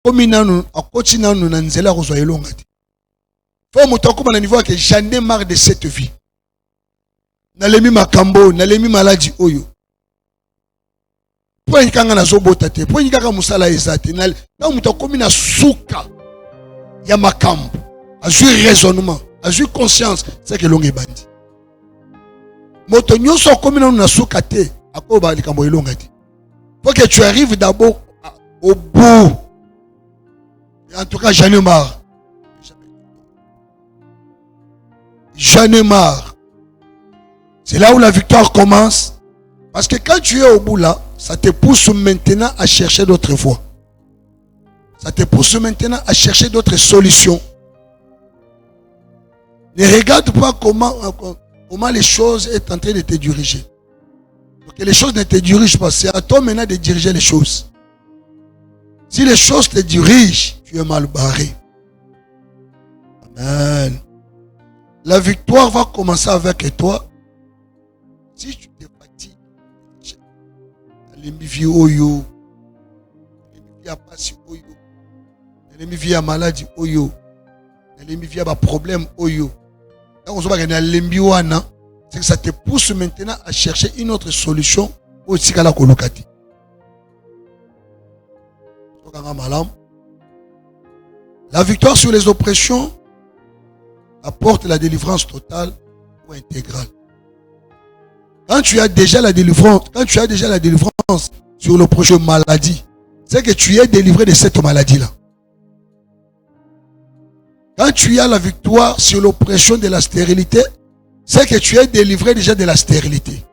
komi nanu akoti nanu na nzela kozwa elonga te. Faut moto akoma na niveau que j'en ai marre de cette vie. Nalemi makambo, nalemi maladie oyo. Po yikanga na zobota te, po yikanga musala ezate, na moto akomi na suka ya makambo. Azui raisonnement, azui conscience, c'est que longue bandi. Moto nyoso akomi na suka te, akoba likambo elonga te. Faut que tu arrives d'abord au bout. Et en tout cas, j'en ai marre. J'en ai marre. C'est là où la victoire commence. Parce que quand tu es au bout là, ça te pousse maintenant à chercher d'autres voies. Ça te pousse maintenant à chercher d'autres solutions. Ne regarde pas comment les choses sont en train de te diriger. Donc les choses ne te dirigent pas. C'est à toi maintenant de diriger les choses. Si les choses te dirigent, tu es mal barré. Amen. La victoire va commencer avec toi. Si tu te fatigues, l'ennemi vit oyo, l'ennemi vit à passer oyo, l'ennemi vit à maladie oyo, l'ennemi vit à problème oyo. Quand on se voit l'ennemi wana, c'est que ça te pousse maintenant à chercher une autre solution au sikala kolokati. La victoire sur les oppressions apporte la délivrance totale ou intégrale. Quand tu as déjà la délivrance, sur le projet maladie, c'est que tu es délivré de cette maladie-là. Quand tu as la victoire sur l'oppression de la stérilité, c'est que tu es délivré déjà de la stérilité.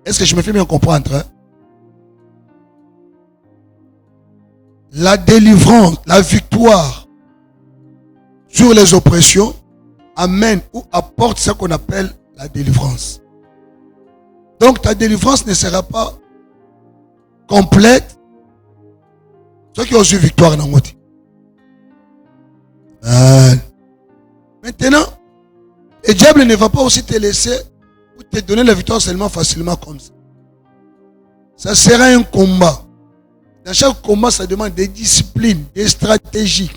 Est-ce que je me fais bien comprendre? Hein? La délivrance, la victoire sur les oppressions amène ou apporte ce qu'on appelle la délivrance. Donc ta délivrance ne sera pas complète. Ceux qui ont eu victoire dans le monde. Maintenant, le diable ne va pas aussi te laisser ou te donner la victoire seulement facilement comme ça. Ça sera un combat. Dans chaque combat, ça demande des disciplines, des stratégies.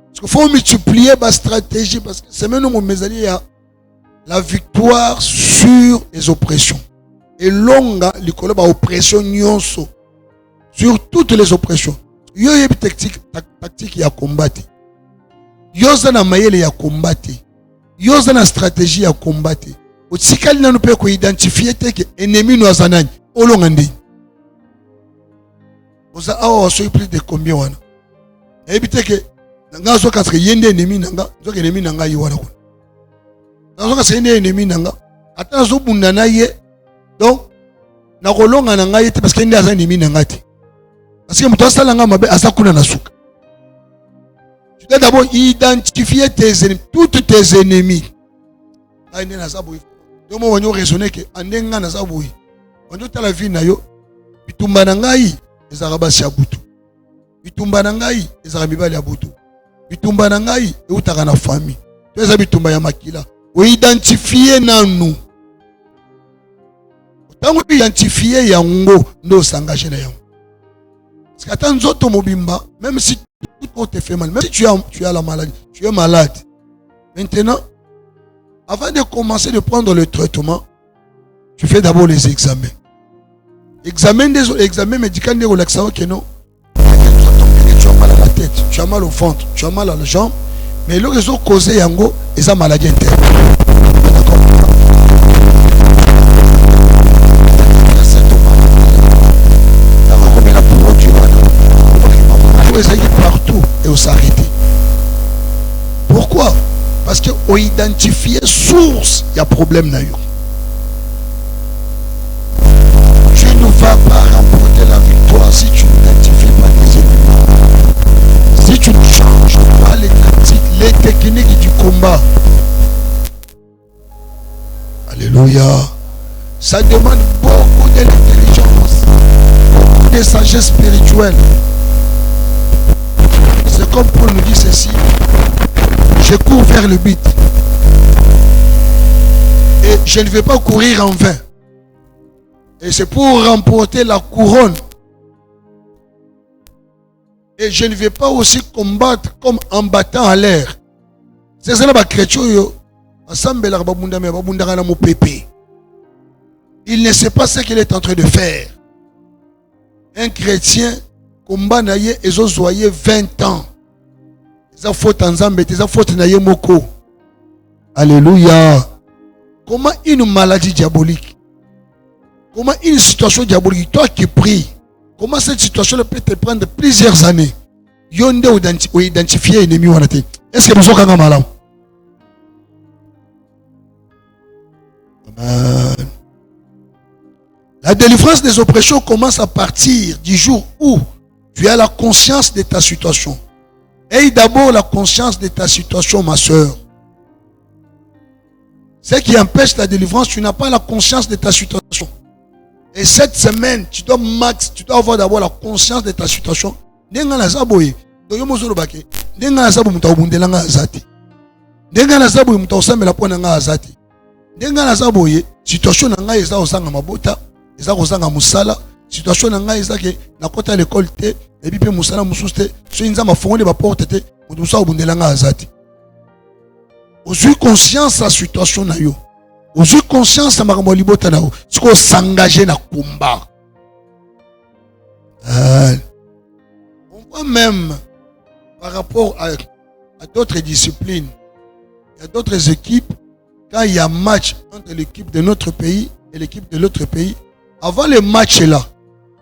Parce qu'il faut multiplier ma stratégie. Parce que c'est maintenant mes amis, il y a la victoire sur les oppressions. Et longa, l'école va oppression nyonso. Sur toutes les oppressions. Il y a une tactique qui a combattu. Il y a une maïle qui a combattu. Il y a une stratégie qui a combattu. Au tsikali na nous peut identifier que ennemi nous a zanani. Olongandi. Vous avez plus de combien wana. Et évitez que nga zo kasre yende ennemi nanga, zo ennemi nanga yiwana ko. Zo kasre yende ennemi nanga, ata zo bunda na ye. Donc na kolonga nanga ye parce que yende aza ennemi nanga te. Parce que muto asala nga mabe asakuna na suka. Tu dois d'abord identifier tes ennemis, tous tes ennemis. Là ine na saboui. Donc moi on raisonner que andenga na saboui. On doit la vie na yo bitumba na ngai ezaka basi ya butu. Bitumba na ngai ezaka mibali ya butu. Bitumba na ngai eutaka na famille. Toza bitumba ya makila. O identifier nanu. Tango identifier yango ndo s'engager na yango. Parce que attends nzoto mobimba, même si tout te fait mal, même si tu as la maladie, tu es malade. Maintenant, avant de commencer de prendre le traitement, tu fais d'abord les examens. Examen médical de relaxation que non. Tu as mal à la tête, tu as mal au ventre, tu as mal à la jambe, mais le réseau causé yango et sa maladie interne. D'accord? Partout et on s'arrête. Pourquoi? Parce qu'on identifie source, il y a problème là. Tu ne vas pas remporter la victoire si tu n'identifies pas tes ennemis. Si tu ne changes pas les techniques du combat. Alléluia. Ça demande beaucoup d'intelligence, beaucoup de sagesse spirituelle. C'est comme Paul nous dit ceci. Je cours vers le but. Et je ne vais pas courir en vain. Et c'est pour remporter la couronne Et je ne vais pas aussi combattre comme en battant à l'air. C'est ça les chrétiens. Il ne sait pas ce qu'il est en train de faire. Un chrétien combat naye ezo zoye 20 ans. Ça faute en Zambie, ça faute naye moko. Alléluia. Comment une maladie diabolique? Comment une situation diabolique? Toi qui pries, comment cette situation peut te prendre plusieurs années? Yonde ou identifier ennemi ou anaté. Est-ce que vous avez malade? Amen. La délivrance des oppressions commence à partir du jour où tu as la conscience de ta situation. Aie d'abord la conscience de ta situation, ma soeur. Ce qui empêche la délivrance, tu n'as pas la conscience de ta situation. Et cette semaine, tu dois avoir d'abord la conscience de ta situation. Nenga na zaboye, doyo mozolo bake. Nenga na zabo mutaubundela nga azati. Nenga na zabo mutausambela pona nga azati. Nenga na zaboye, situation na nga eza osanga mabota, eza osanga musala, situation na nga eza ke na kota l'école te, et puis musala mususte, so inza mafonde ba porte te, mutusa obundela nga azati. Aujourd'hui conscience de la situation na yo. Aujourd'hui conscience de makambo libota na yo. Ce qu'on s'engager na combat. On voit même par rapport à d'autres disciplines, il y a d'autres équipes, quand il y a match entre l'équipe de notre pays et l'équipe de l'autre pays, avant le match là,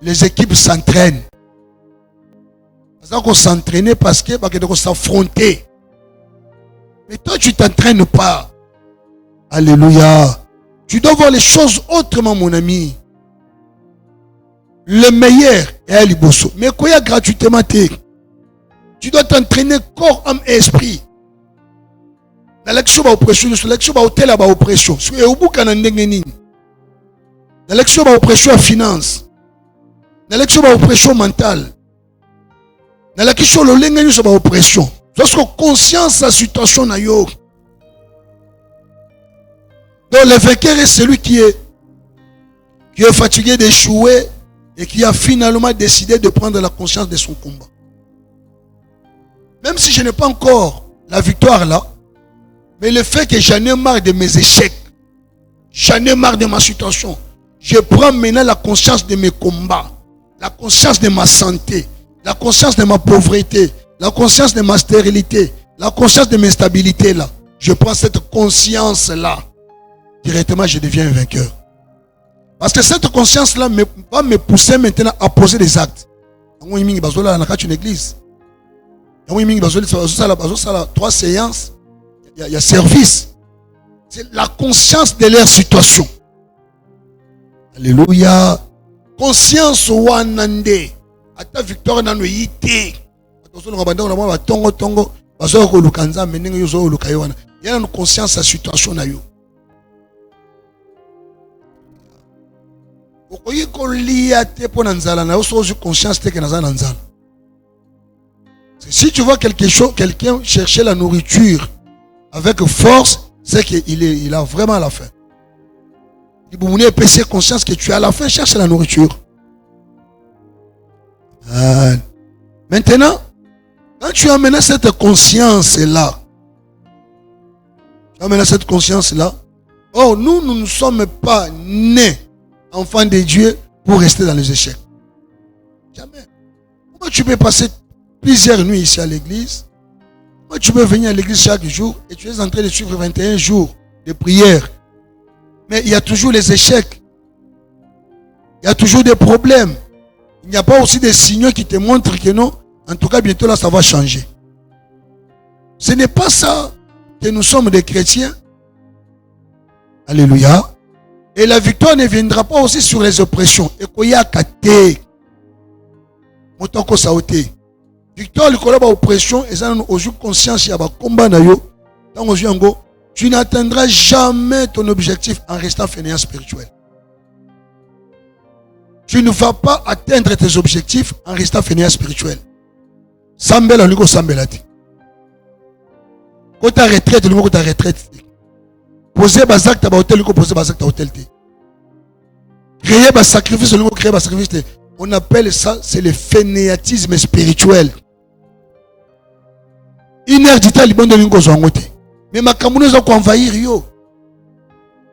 les équipes s'entraînent. Parce qu'on s'entraîne parce qu'on s'affronter. Mais toi, tu ne t'entraînes pas. Alléluia. Tu dois voir les choses autrement, mon ami. Le meilleur est à Liboso. Mais quoi, gratuitement, tu dois t'entraîner corps, âme et esprit. Dans l'action, oppression, sur l'action, hôtel, oppression. Sur le bout, dans l'action, oppression à finance. Dans l'action, oppression mentale. Dans l'action, oppression. Lorsque conscience de la situation na yo. Donc le vainqueur est celui qui est fatigué d'échouer et qui a finalement décidé de prendre la conscience de son combat. Même si je n'ai pas encore la victoire là, mais le fait que j'en ai marre de mes échecs, j'en ai marre de ma situation, je prends maintenant la conscience de mes combats, la conscience de ma santé, la conscience de ma pauvreté, la conscience de ma stérilité, la conscience de mes stabilités là. Je prends cette conscience là. Directement, je deviens un vainqueur. Parce que cette conscience là va me pousser maintenant à poser des actes. Une église. 3 séances. Il y a service. C'est la conscience de leur situation. Alléluia. Conscience wanande. À ta victoire dans le yité. Il y a une conscience de la situation. Si tu vois quelqu'un chercher la nourriture avec force, c'est qu'il a vraiment la faim. Il faut conscience que tu as la faim, cherche la nourriture. Maintenant, quand tu amènes cette conscience-là, oh, nous ne sommes pas nés enfants de Dieu pour rester dans les échecs. Jamais. Comment tu peux passer plusieurs nuits ici à l'église? Comment tu peux venir à l'église chaque jour et tu es en train de suivre 21 jours de prière? Mais il y a toujours les échecs. Il y a toujours des problèmes. Il n'y a pas aussi des signaux qui te montrent que non. En tout cas, bientôt là, ça va changer. Ce n'est pas ça que nous sommes des chrétiens. Alléluia. Et la victoire ne viendra pas aussi sur les oppressions. Et qu'il y a kate. Motoko saoté. Victoire, le collab oppression, et ça nous aujourd'hui conscience, il y a un combat na yo. Dans aux yeux, tu n'atteindras jamais ton objectif en restant fainéant spirituel. Tu ne vas pas atteindre tes objectifs en restant fainéant spirituel. Sambela, lui, sambelati. Quand ta retraite, lui, quand ta retraite. Poser des actes à hôtel, lui, poser des actes à hôtel. Créer des sacrifices, lui, créer des sacrifices. On appelle ça, c'est le fainéantisme spirituel. Une heure du temps, il bon mais ma camouflage va envahir yo.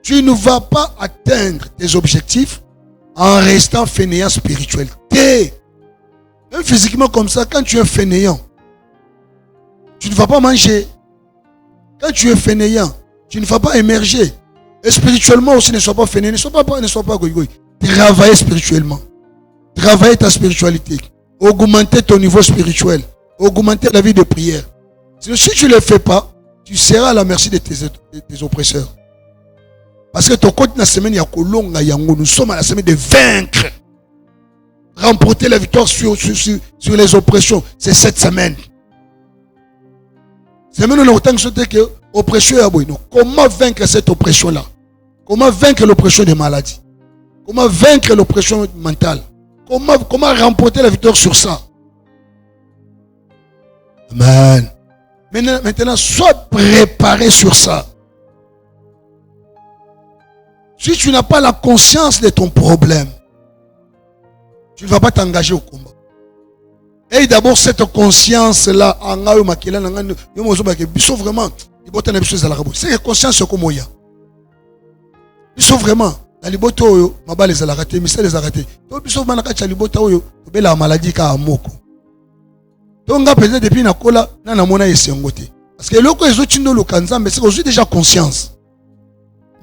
Tu ne vas pas atteindre tes objectifs en restant fainéant spirituel. Même physiquement comme ça, quand tu es fainéant, tu ne vas pas manger. Quand tu es fainéant, tu ne vas pas émerger. Et spirituellement aussi, ne sois pas fainéant, ne sois pas goy. Travailler spirituellement. Travailler ta spiritualité. Augmenter ton niveau spirituel. Augmenter la vie de prière. Si tu ne le fais pas, tu seras à la merci de tes oppresseurs. Parce que ton côté de la semaine, il y a Kolonga Yango. Nous sommes à la semaine de vaincre. Remporter la victoire sur les oppressions. C'est cette semaine. C'est maintenant autant que l'oppression est à bout. Comment vaincre cette oppression-là? Comment vaincre l'oppression des maladies? Comment vaincre l'oppression mentale? Comment remporter la victoire sur ça? Amen. Maintenant, sois préparé sur ça. Si tu n'as pas la conscience de ton problème, tu ne vas pas t'engager au combat. Et d'abord, cette conscience-là, c'est que conscience comme moi. Ils sont vraiment. La liboto, ma balle les a raté, mais c'est les a ratés. Donc, ils sont manaka liboto, tu la maladie ka amoko. Donc, peut-être depuis na kola, na mona yesengote. Parce que loko ezo chindo lo kanza, mais c'est aujourd'hui déjà conscience.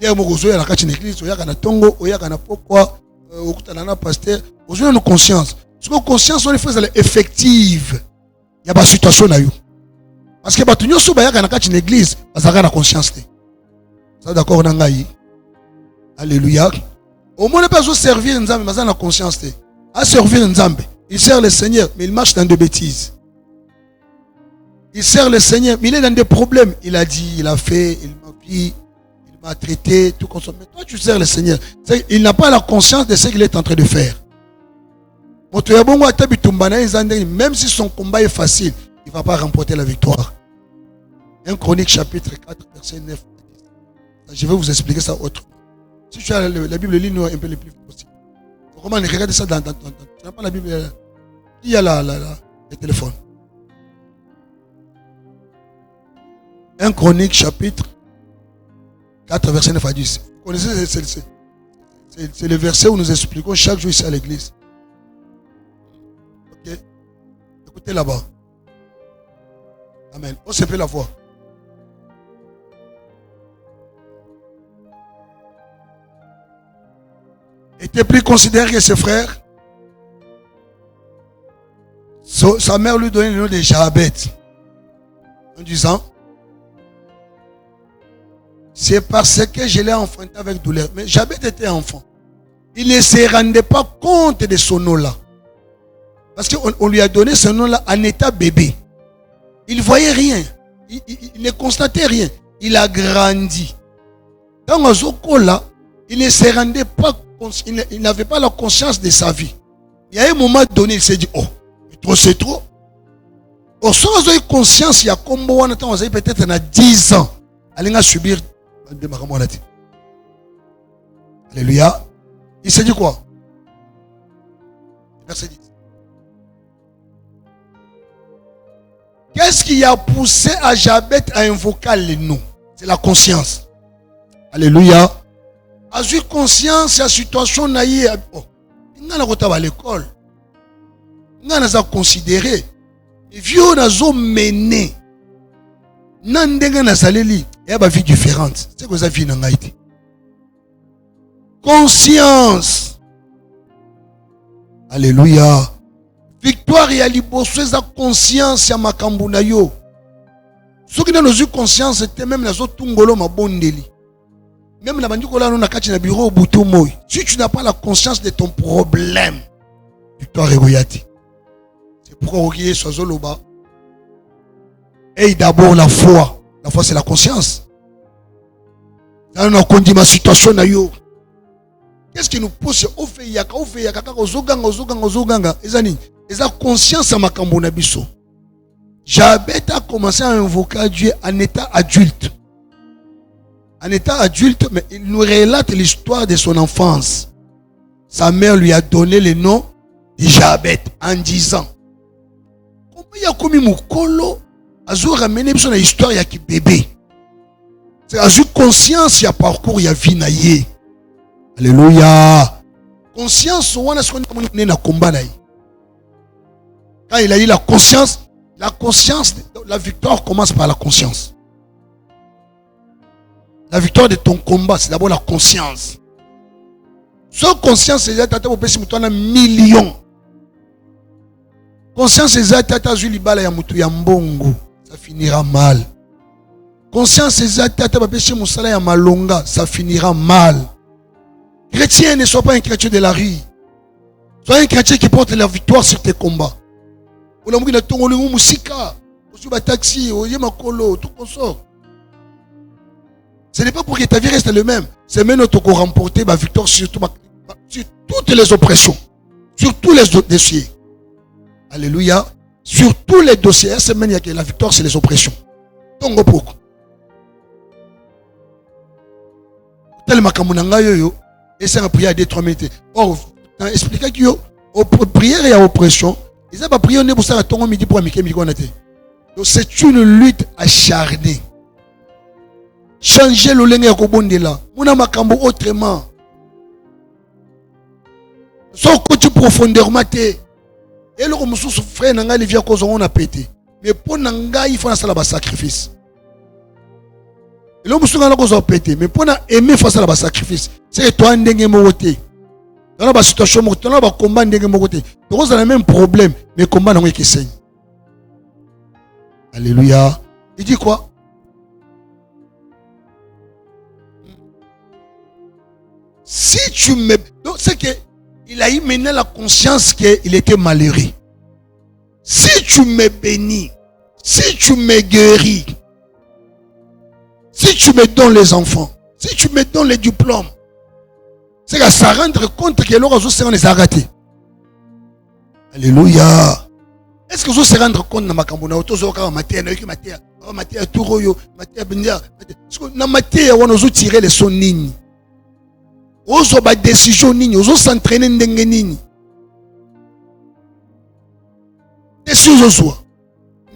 Il y a mogozo ya la kachi l'église, oya kana tongo, oya kana pokwa, okutana na pasteur. Aujourd'hui, nous conscience. Parce que conscience, on est fait effective. Il y a pas situation na yo. Parce que batunyo so baya kana kachi l'église, bazaka na conscience. Ça d'accord na ngai. Alléluia. Au moins, on ne peut pas servir Nzambe, mais il a la conscience. À servir Nzambe, il sert le Seigneur, mais il marche dans des bêtises. Il sert le Seigneur, mais il est dans des problèmes. Il a dit, il a fait, il m'a pris, il m'a traité, tout comme ça. Mais toi, tu sers le Seigneur. Il n'a pas la conscience de ce qu'il est en train de faire. Même si son combat est facile, il ne va pas remporter la victoire. 1 Chronique chapitre 4, verset 9. Je vais vous expliquer ça autrement. Si tu as la Bible, lis-nous un peu le plus possible. Comment regarder ça dans tu n'as pas la Bible? Il y a le téléphone. 1 Chronique chapitre 4 verset 9 à 10. Vous connaissez, c'est le verset où nous expliquons chaque jour ici à l'église. Ok? Écoutez là-bas. Amen. On se fait la voix. Était plus considéré que ses frères. Sa mère lui donnait le nom de Jabet. En disant, c'est parce que je l'ai enfanté avec douleur. Mais Jabet était enfant. Il ne se rendait pas compte de son nom-là. Parce qu'on lui a donné ce nom-là en état bébé. Il ne voyait rien. Il ne constatait rien. Il a grandi. Dans là, il ne se rendait pas compte. Il n'avait pas la conscience de sa vie. Il y a un moment donné, il s'est dit, oh, c'est trop. Au sens de conscience, il y a comme peut-être dans 10 ans. Allez subir de Maramouanati. Alléluia. Il s'est dit quoi? Verset 10. Qu'est-ce qui a poussé à Jabet à invoquer le nom? C'est la conscience. Alléluia. A eu conscience de la situation naïe. Il n'a pas à l'école. Il n'a pas considéré. Les vieux n'ont mené. N'a pas salé. Il y a une vie différente. C'est que ça vie n'a pas été. Conscience. Alléluia. Victoire et alibosso sa conscience ya makambu na yo. Ceux qui n'ont eu conscience, c'était même les autres tungolo mabondeli. Même la bandikola no nakati na bureau butu moy. Si tu n'as pas la conscience de ton problème, victoire egoyati. C'est pourquoi Ogiye Swazoloba. Et d'abord la foi. La foi c'est la conscience. Là on a conduit ma situation na yo. Qu'est-ce qui nous pousse au fait yaka ozoganga ezani. Et sa conscience à makambo na biso. Jabet a commencé à invoquer Dieu en état adulte. En état adulte, mais il nous relate l'histoire de son enfance. Sa mère lui a donné le nom de Jabet en disant, comment il y a commis Moukolo, Azo ramener biso na histoire ya ki bébé. C'est azo conscience ya parcours ya vie na ye. Alléluia. Conscience wana ce qu'on est na combat na ye. Quand il a eu la conscience, la victoire commence par la conscience. La victoire de ton combat, c'est d'abord la conscience. Sans conscience, c'est tata au pesi mutu na millions. Conscience, c'est tata zuli bala ya mutu ya mbongo, ça finira mal. Conscience, c'est tata ba pesi musala ya malonga, ça finira mal. Chrétien, ne sois pas un chrétien de la rue. Sois un chrétien qui porte la victoire sur tes combats. On a na tongolo musika, on ba taxi, on yema kolo, tout consort. Ce n'est pas pour que ta vie reste le même. C'est même notre remporter la victoire sur toutes les oppressions. Sur tous les dossiers. Alléluia. Sur tous les dossiers. C'est même que la victoire, c'est les oppressions. Donc, pourquoi? Tellement que yo et c'est une prière de 3 minutes. Or, expliquez que yo, prière et oppression, ils n'ont pas prié pour ça à ton midi pour amitié. Donc, c'est une lutte acharnée. Changer le linge au bon de là. Mon makambo autrement. Son côté profondément té. Et le monsieur frère nanga les via cause on a pété. Mais pour nanga il faut na sala ba sacrifice. Et le monsieur nanga cause on pété. Mais pour na aimer face à la sacrifice. C'est toi ndenge moté. Dans la situation moté, dans la combat ndenge moté. Donc on a le même problème, mais combat n'a qui saigne. Alléluia. Il dit quoi? Si tu me... Donc c'est qu'il a eu maintenant la conscience qu'il était malheureux. Si tu me bénis, si tu me guéris, si tu me donnes les enfants, si tu me donnes les diplômes, c'est qu'à se rendre compte que l'on les a ratés. Alléluia. Est-ce que vous se rendre compte dans ma cambona autozoka maté turoyo maté bendia na maté on nous tirer les sons nini. Ozo ba décision nini, ozo s'entraîner ndenge nini. Décision ozo.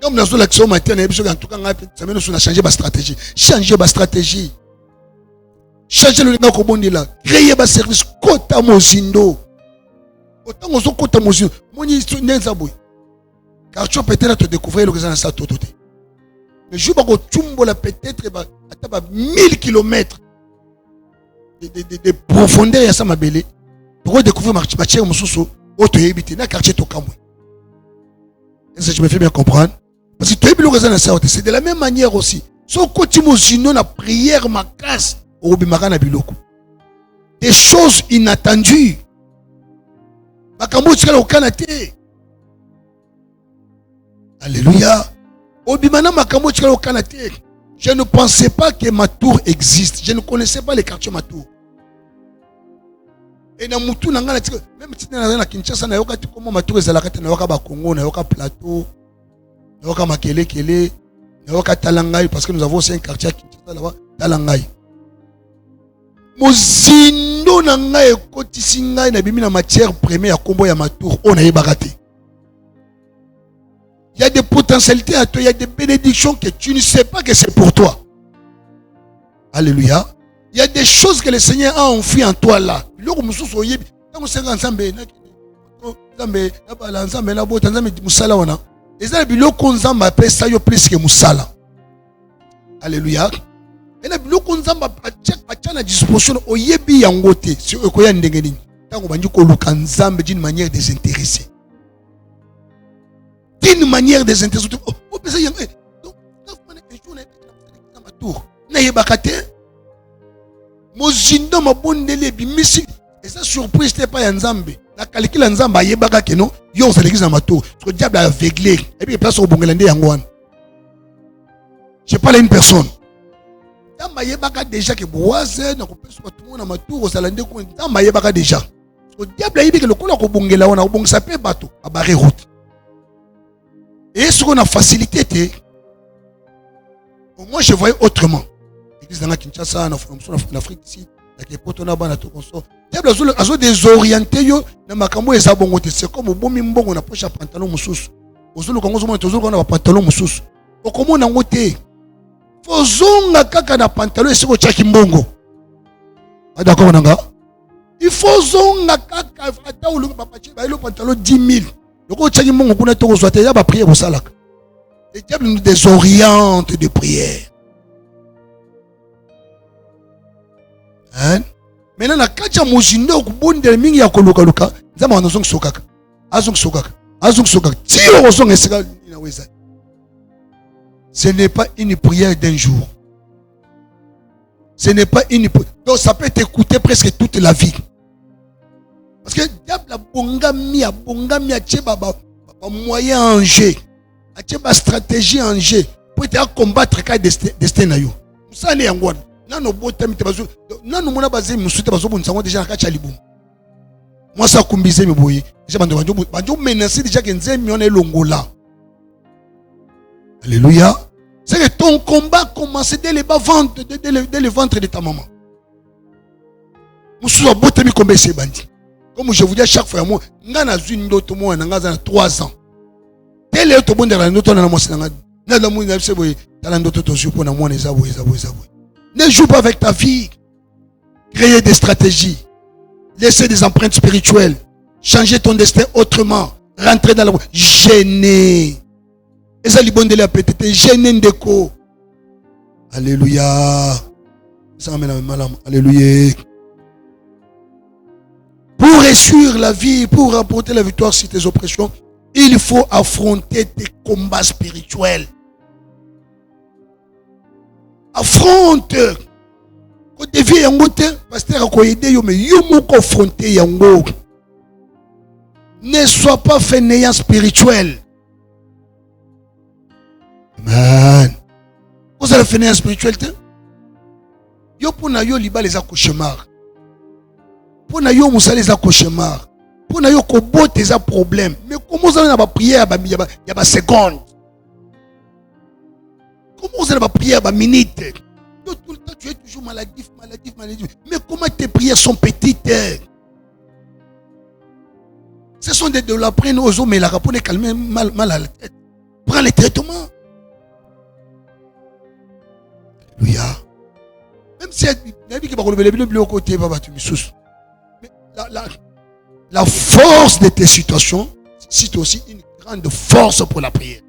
Comme dans l'action matin, en tout cas, ça mène à changer ma stratégie. Changer ma stratégie. Changer le lien kobondi là. Créer ma service kota mozindo. Autant ozo kota mozindo. Moni nenzaboy. Car tu peux peut-être te découvrir le raison de ça tout. Mais je vais vous peut-être à 1000 km de profondeur ya sama belé pour découvrir ma matière mususu auto habiter na quartier to kamwe. Est-ce que je me fais bien comprendre? Parce que tu as vu le raison de ça, c'est de la même manière aussi. So côté mozino na prière ma casse au bimaka na biloko. Des choses inattendues. Makambo tsala okanate. Alléluia. Obimana makambo tsala okanate. Je ne pensais pas que ma tour existe. Je ne connaissais pas les quartiers ma tour. Et dans Moutou, même si tu es dans Kinshasa, tu sais comment ma tour est là. Tu as Congo, tu as Plateau, tu as Makele, tu as Talangay, parce que nous avons aussi un quartier à Kinshasa là-bas, Talangay. Mozindo Nangaï, Kotisingay, Nabimi na matière première à Combo ya ma tour, on a baraté. Il y a des potentialités à toi, il y a des bénédictions que tu ne sais pas que c'est pour toi. Alléluia. Il y a des choses que le Seigneur a enfuies en toi là. Alléluia. Et la bilo konzamba pachana disposition oyebi yangote sur ekoya ndengeni. Tango banji ko luka nzambe d'une manière désintéressée. D'une manière désintéressée. Oh pesa yango. Donc tour. Na yebakate. Mozindo mabondele bimisi. Et ça surprise c'était pas nzambe. La calcul nzamba yebaka ke non. Yo ça l'église na matour. Parce que le diable a aveuglé. Et puis place au bongelande yangoan. Je parle à une personne. Nzamba yebaka déjà que boise na kopesa tout le monde na matour au salande ko nzamba yebaka déjà. Parce que le diable a yebika le kola ko bongela wana ko bongisa pe bato a barrer route. Et ce qu'on a facilité, moi je voyais autrement. L'église dans la Kinshasa, en Afrique ici, avec les potes, on a tout consort. Le diable a désorienté, c'est comme au bon mimbo, on a poche à pantalon moussous. Au Zulu Congo, on a pantalon moussous. okomona ngo te. Fozonga kaka na pantalon esiko tchaki mbongo. D'accord nanga? Il faut zonga kaka ata ulu papa ba ilo pantalon 10 000. Loko tchaki mbongo kuna toko zwate ya ba prière pour ça là. Le diable nous désoriente de prière. Hein? Maintenant na kacha mozindo kubonde mingi ya koluka luka. Nzama wanozong sokaka. Azong sokaka. Azong sokaka. Tio ozong esika inaweza. Ce n'est pas une prière d'un jour. Ce n'est pas une prière. Donc ça peut t'écouter presque toute la vie. Parce que diable a bongami a tcheba moyen en jeu. A tcheba stratégie en jeu pour te combattre ka destin na yo. Ça n'est ngwan. Nano botem te bazo. Nano mona bazé musuta bazo bonsango déjà ka chalibu. Moi ça kumbize me boyi. Déjà banjo menacer déjà que nzemi on est longola. Alléluia. C'est que ton combat commence dès le bas ventre, dès le ventre de ta maman. Comme je vous dis à chaque fois, moi, ngana zune d'autres mois, ngana 3 ans. Tel est au bon de la note, on a montré ne joue pas avec ta vie. Créer des stratégies. Laisser des empreintes spirituelles. Changer ton destin autrement. Rentrer dans la voie. Gêner. Et ça, les bons de la pété, gêner ndeko. Alléluia. Alléluia. Pour réussir la vie, pour remporter la victoire sur tes oppressions, il faut affronter tes combats spirituels. Affronte. Quand tu deviens yango te, pasteur a aidé yo mais yo mo confronter yango. Ne sois pas fainéant spirituel. Amen. Vous allez fainéant spirituel te? Yo pona yo liba les cauchemars. Pona yo musala les cauchemars. Pona yo ko bote les problèmes. Mais comment vous allez na prière ya ba seconde? Comment vous allez prier à minute? Tout le temps, tu es toujours maladif. Mais comment tes prières sont petites? Ce sont de la prendre aux hommes, mais la rapport est calmer mal à la tête. Prends les traitements. Alléluia. Même si la force de tes situations, c'est aussi une grande force pour la prière.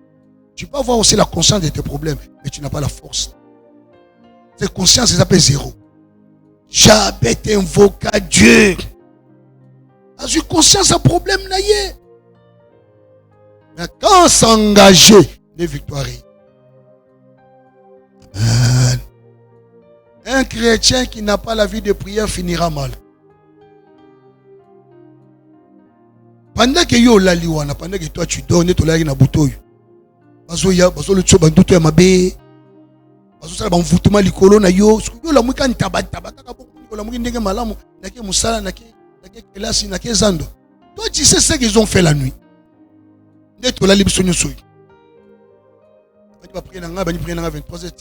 Tu peux avoir aussi la conscience de tes problèmes, mais tu n'as pas la force. Cette conscience, ça s'appelle 0. J'avais invoqué Dieu. As-tu conscience d'un problème naïe? Mais quand s'engager, les victoires. Amen. Un chrétien qui n'a pas la vie de prière finira mal. Pendant que yo la liwana, pendant que toi tu dors, tu la na boutoy. Bazo le tso banduto ya mabe. Bazo sala banvutuma likolo na yo. Yo la mwika ntabata kaka beaucoup la mwiki ndenge malamu na ke musala na ke kelasi na ke zando. Toi tu sais ce qu'ils ont fait la nuit. Neto la libiso nyoso. Ba prier na nga ba ni prier na 23h.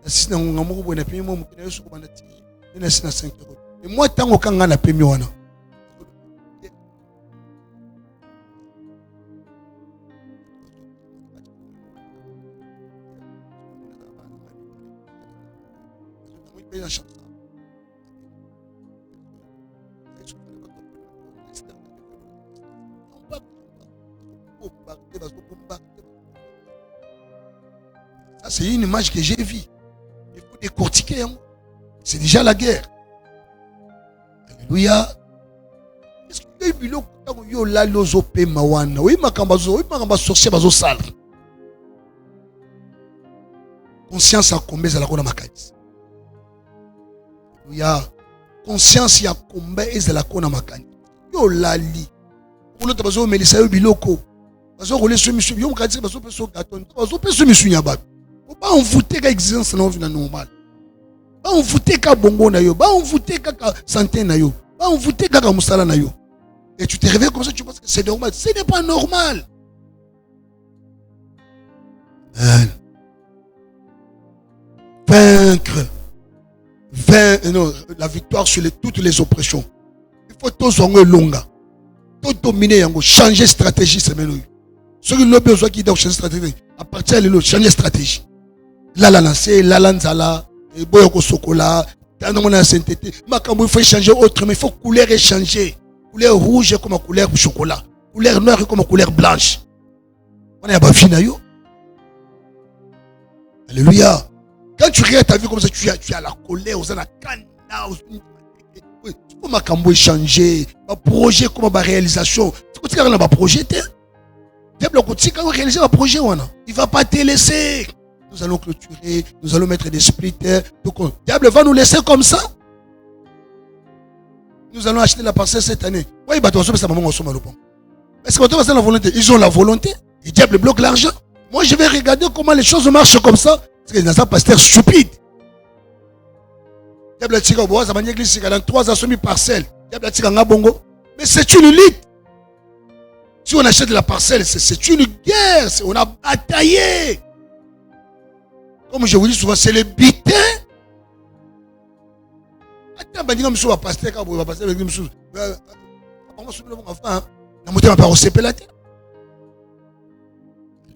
Si na ngamo ko na pemi mo mukina yosu ko banda ti. Na sina 5 euros. Et moi tango kanga na pemi wana. Ça, c'est une image que j'ai vue. Il faut décortiquer. C'est déjà la guerre. Alléluia. Est-ce que vous avez vu conscience à combien à la makati. Alléluia. Conscience à combien à la kona makani. Yo lali. Pour l'autre bazo melisa yo biloko. Bazo rouler sur monsieur yo mukati bazo peso gaton. Bazo peso monsieur nyaba. Faut pas envoûter ka existence na vie normale. Pas envoûter ka bongo na yo, pas envoûter ka santé na yo, pas envoûter ka musala na yo. Et tu te réveilles comme ça, tu penses que c'est normal. Ce n'est pas normal. Amen. Vaincre. La victoire sur toutes les oppressions. Il faut tout songer longa. Tout dominer, changer stratégie. Ceux qui l'ont besoin qui doivent changer stratégie. À partir partir de changer stratégie. Là, la lancée, là, l'anzala, boyoko sokola, dans mon sainteté. Il faut changer autrement, il faut couleur échanger. Couleur rouge comme couleur chocolat. Couleur noire comme couleur blanche. On est à Bafinayo. Alléluia. Quand tu regardes ta vie comme ça, tu as la colère, tu as la canne. Il faut ma cambo changer. Ma projet comme ma réalisation. Tu as un projet. Quand on réalise un projet, il ne va pas te laisser. Nous allons clôturer, nous allons mettre des splits. Le diable va nous laisser comme ça. Nous allons acheter la parcelle cette année. Oui, est-ce qu'on a la volonté? Ils ont la volonté. Le diable bloque l'argent. Moi, je vais regarder comment les choses marchent comme ça. Parce qu'il y a un pasteur stupide. Le diable a tiré au bois, ça m'a dit l'église, dans 3 ans, parcelles. Le diable a tiré en bongo. Mais c'est une lutte. Si on achète la parcelle, c'est une guerre. On a bataillé. Comme je vous dis souvent, c'est le butin. Attends, je vais vous pasteur, quand vous allez passer avec nous.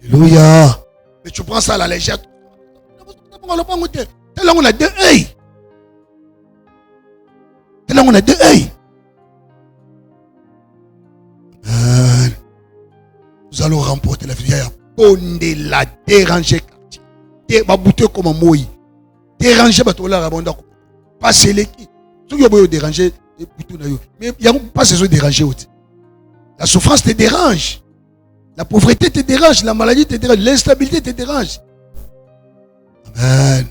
Alléluia. Mais tu prends ça à la légère. Tellement on a 2 œils. Tellement on a 2 œils. Nous allons remporter la vie. Pondez la déranger. Babouter comme un moi. Déranger batola rabonda. Passer l'équipe. Tout le monde déranger. Mais il n'y a pas besoin de déranger. La souffrance te dérange. La pauvreté te dérange. La maladie te dérange. L'instabilité te dérange. Amen.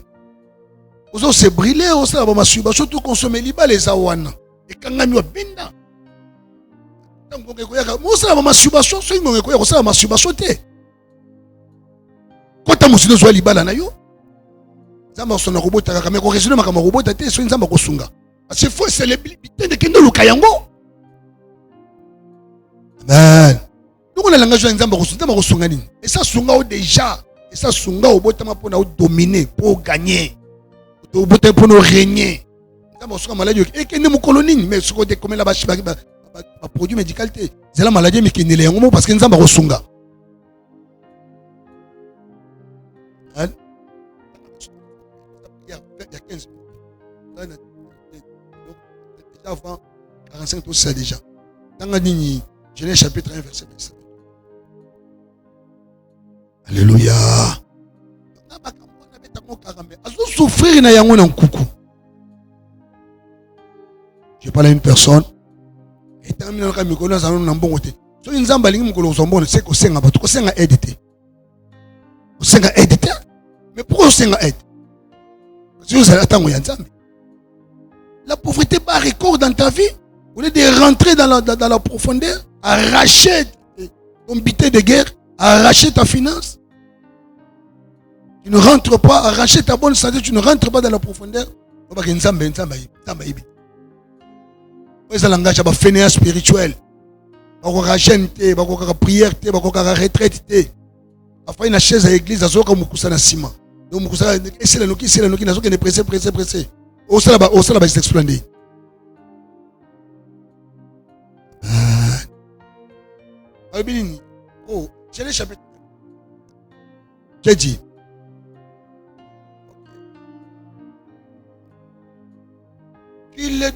Vous avez se brûler. Vous avez masturbation. Tout consommer liba les awana. Et quand on a mis binda. Vous avez masturbation. Vous avez masturbation. Quand tu as masturbation liba la nayo. Zamba sona robot. Mais quand résume ma robot. Tu es zamba kosunga. C'est faux. C'est le bitin de kendo lukayango. Amen. Nous on a langage de zamba kosunga nini. Et ça sunga déjà. Et ça sunga au botama pour nous dominer, pour gagner. Pour nous régner. Zamba sunga maladie. Et que nous colonie. Mais ce qu'on dit comme là-bas produit médical. C'est la maladie mais qui n'est pas parce que nous zamba kosunga. Il y a 15 minutes. Déjà avant 45 tout ça déjà. Dans la ligne, Genèse chapitre 1 verset 27. Alléluia. Je parle à une personne. Et terminé le micro dans un bon côté. So une zamba lingi mukolo zombo c'est que c'est un bateau, c'est un édité. C'est un édité. Mais pourquoi c'est un aide? Parce que vous allez attendre Yanzambe. La pauvreté bat record dans ta vie. Au lieu de rentrer dans la profondeur, arracher ton butin de guerre, arracher ta finance. Tu ne rentres pas, arracher ta bonne santé, tu ne rentres pas dans la profondeur. C'est un langage de fainéant spirituel. Jeûne, prière, retraite. Après une chaise à l'église, à Zoka Mukusa na Sima. Donc Mukusa, c'est la Noki, Nazoka est pressé. Au Salaba, c'est expliqué. Oh, j'ai les chapitres. J'ai dit. Il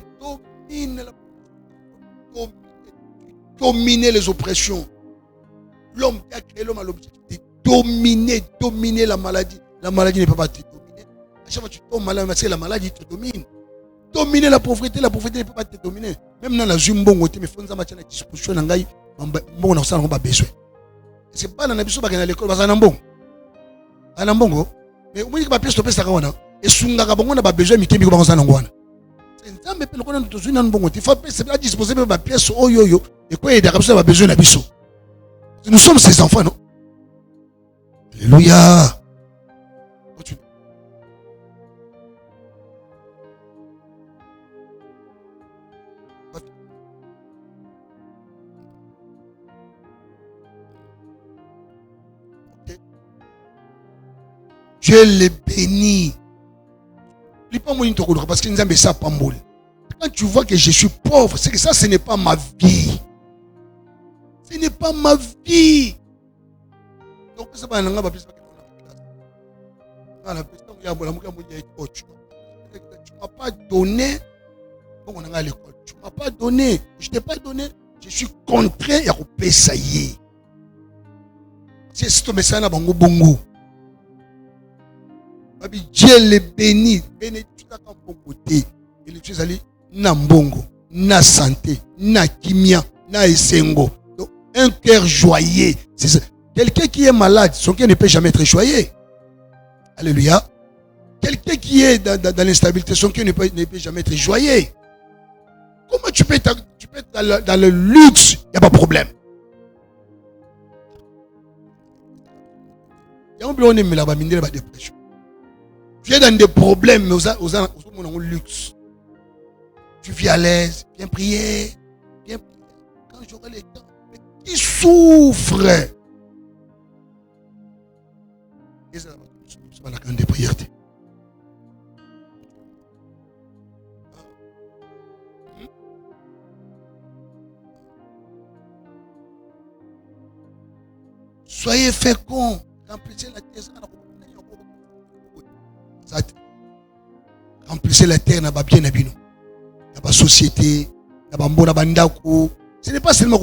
domine les oppressions. L'homme qui a créé l'homme à l'objectif de dominer la maladie. La maladie ne peut pas te dominer. À chaque fois que tu tombes malade, parce que la maladie te domine. Dominer la pauvreté ne peut pas te dominer. Même dans la Zumbongo, mais il faut que tu aies disposition. Bon, on a besoin. C'est pas dans la biso à l'école, parce que c'est un bon. Mais au moins, il y a pièce de paix, et Sunga, on a besoin de Mikemi, on a besoin. C'est un peu qu'on a besoin d'un bon. Il faut disposer de ma pièce, oh yo yo, et quoi, il y a besoin de biso. Nous sommes ses enfants, non? Alléluia. Continue. Dieu les bénit. Parce que nous avons ça pas moule. Quand tu vois que je suis pauvre, c'est que ça, ce n'est pas ma vie. Ce n'est pas ma vie. Donc, ça va m'as pas donné. On a l'école. Tu m'as pas donné. Je t'ai pas donné. Je suis contraint à couper ça y est. C'est ton message na bango bongo. Dieu les bénit. Bénis tout à bon côté. Et les choses allaient na mbongo, na santé, na kimia, na esengo. Donc, un cœur joyeux. Quelqu'un qui est malade, son cœur ne peut jamais être joyeux. Alléluia. Quelqu'un qui est dans l'instabilité, son cœur ne peut jamais être joyeux. Comment tu peux être dans le luxe, il n'y a pas de problème. Il y a un problème, mais là-bas, il y a une dépression. Tu es dans des problèmes, mais aux luxe. Tu vis à l'aise, viens prier. Quand j'aurai le temps, mais qui souffre? C'est pas la grande des prières. Soyez féconds. Remplissez la terre. Remplissez la terre. N'a pas bien habillé. N'a pas société. N'a pas bon bandako. Ce n'est pas seulement